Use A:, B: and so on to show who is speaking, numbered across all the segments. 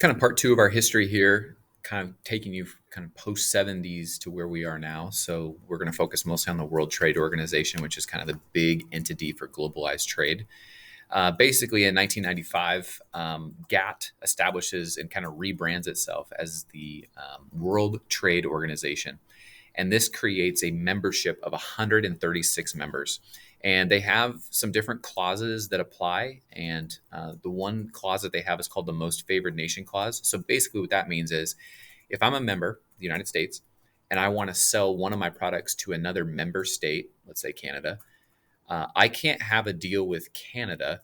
A: kind of part two of our history here, kind of taking you kind of post 70s to where we are now. So we're going to focus mostly on the World Trade Organization, which is kind of the big entity for globalized trade. Basically, in 1995, GATT establishes and kind of rebrands itself as the World Trade Organization. And this creates a membership of 136 members. And they have some different clauses that apply. And the one clause that they have is called the Most Favored Nation Clause. So basically, what that means is if I'm a member, the United States, and I want to sell one of my products to another member state, let's say Canada, I can't have a deal with Canada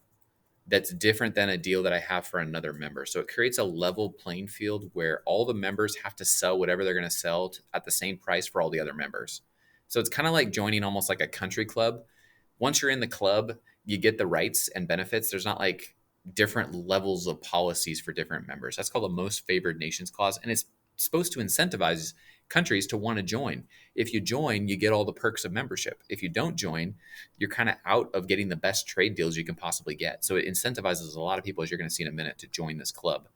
A: that's different than a deal that I have for another member. So it creates a level playing field where all the members have to sell whatever they're going to sell at the same price for all the other members. So it's kind of like joining almost like a country club. Once you're in the club, you get the rights and benefits. There's not like different levels of policies for different members. That's called the Most Favored Nations Clause. And it's supposed to incentivize countries to want to join. If you join, you get all the perks of membership. If you don't join, you're kind of out of getting the best trade deals you can possibly get. So it incentivizes a lot of people, as you're going to see in a minute, to join this club.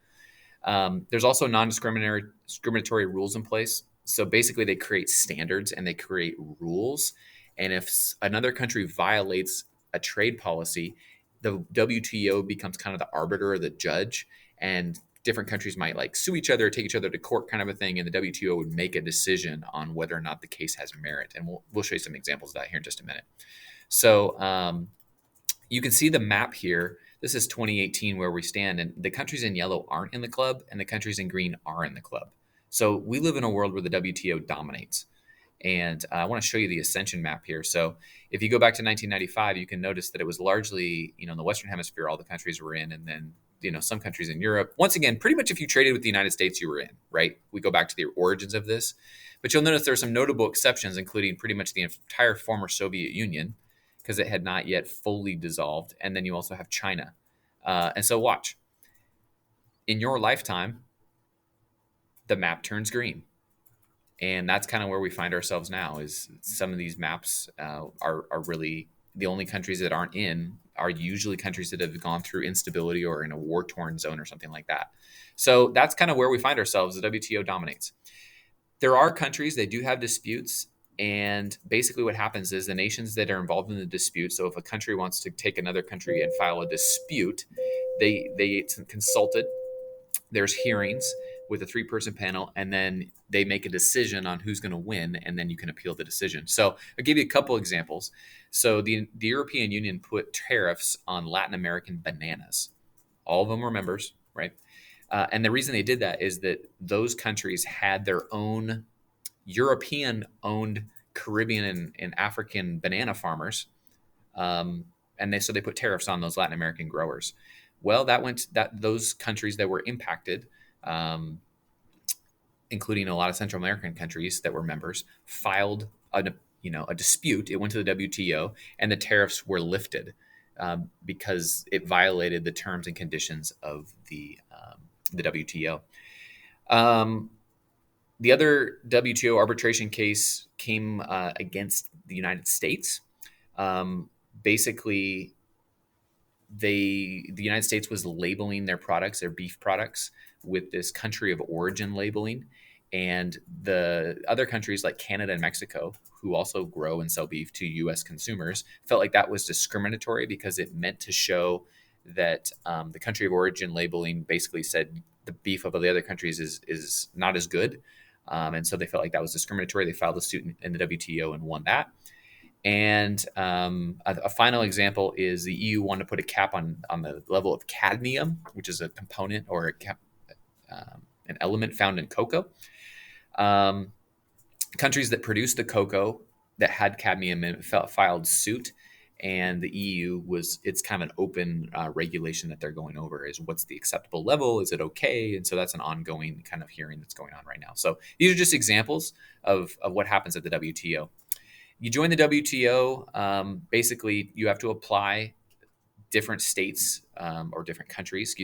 A: There's also non-discriminatory rules in place. So basically, they create standards and they create rules. And if another country violates a trade policy, the WTO becomes kind of the arbiter or the judge, and different countries might like sue each other, take each other to court, kind of a thing, and the WTO would make a decision on whether or not the case has merit. And we'll show you some examples of that here in just a minute. So you can see the map here. This is 2018 where we stand, and the countries in yellow aren't in the club, and the countries in green are in the club. So we live in a world where the WTO dominates. And I want to show you the ascension map here. So if you go back to 1995, you can notice that it was largely, in the Western Hemisphere, all the countries were in, and then, some countries in Europe. Once again, pretty much if you traded with the United States, you were in, right? We go back to the origins of this. But you'll notice there are some notable exceptions, including pretty much the entire former Soviet Union, because it had not yet fully dissolved. And then you also have China. And so watch. In your lifetime, the map turns green. And that's kind of where we find ourselves now. Is some of these maps are really the only countries that aren't in are usually countries that have gone through instability or in a war-torn zone or something like that. So that's kind of where we find ourselves. The WTO dominates. There are countries that do have disputes, and basically what happens is the nations that are involved in the dispute. So if a country wants to take another country and file a dispute, they consult it. There's hearings with a 3-person panel, and then they make a decision on who's going to win, and then you can appeal the decision. So I'll give you a couple examples. So the European Union put tariffs on Latin American bananas. All of them were members, right? And the reason they did that is that those countries had their own European-owned Caribbean and African banana farmers, and they put tariffs on those Latin American growers. Well, those countries that were impacted, including a lot of Central American countries that were members, filed a dispute. It went to the WTO, and the tariffs were lifted because it violated the terms and conditions of the WTO. The other WTO arbitration case came against the United States. Basically, the United States was labeling their products, their beef products, with this country of origin labeling. And the other countries like Canada and Mexico, who also grow and sell beef to U.S. consumers, felt like that was discriminatory because it meant to show that the country of origin labeling basically said the beef of the other countries is not as good. And so they felt like that was discriminatory. They filed a suit in the WTO and won that. And a final example is the EU wanted to put a cap on the level of cadmium, which is a component or an element found in cocoa. Countries that produced the cocoa that had cadmium in it filed suit, and the EU it's kind of an open regulation that they're going over is what's the acceptable level? Is it okay? And so that's an ongoing kind of hearing that's going on right now. So these are just examples of what happens at the WTO. You join the WTO, basically you have to apply. Different states or different countries,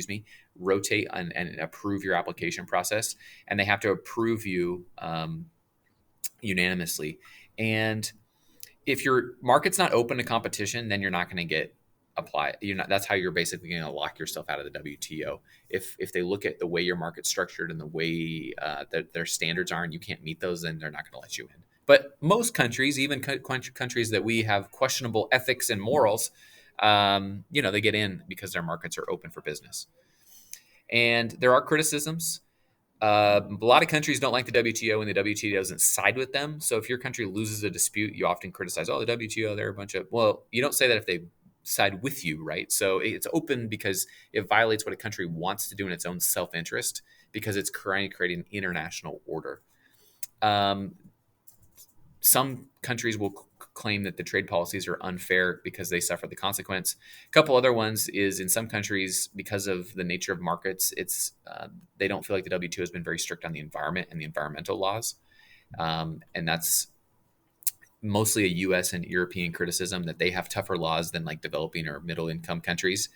A: rotate and approve your application process, and they have to approve you unanimously. And if your market's not open to competition, then you're not going to get apply. That's how you're basically going to lock yourself out of the WTO. If they look at the way your market's structured and the way that their standards are, and you can't meet those, then they're not going to let you in. But most countries, even countries that we have questionable ethics and morals, they get in because their markets are open for business. And there are criticisms. A lot of countries don't like the WTO, and the WTO doesn't side with them. So if your country loses a dispute, you often criticize, oh, the WTO, they're a bunch of, well, you don't say that if they side with you, right? So it's open because it violates what a country wants to do in its own self-interest, because it's creating international order. Some countries will claim that the trade policies are unfair because they suffer the consequence. A couple other ones is, in some countries, because of the nature of markets, they don't feel like the WTO has been very strict on the environment and the environmental laws. And that's mostly a US and European criticism, that they have tougher laws than like developing or middle income countries.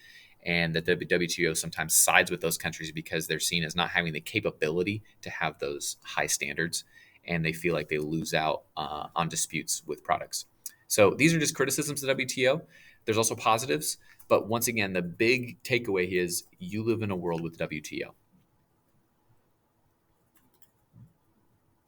A: And that the WTO sometimes sides with those countries because they're seen as not having the capability to have those high standards, and they feel like they lose out on disputes with products. So these are just criticisms of the WTO. There's also positives, but once again, the big takeaway is you live in a world with the WTO.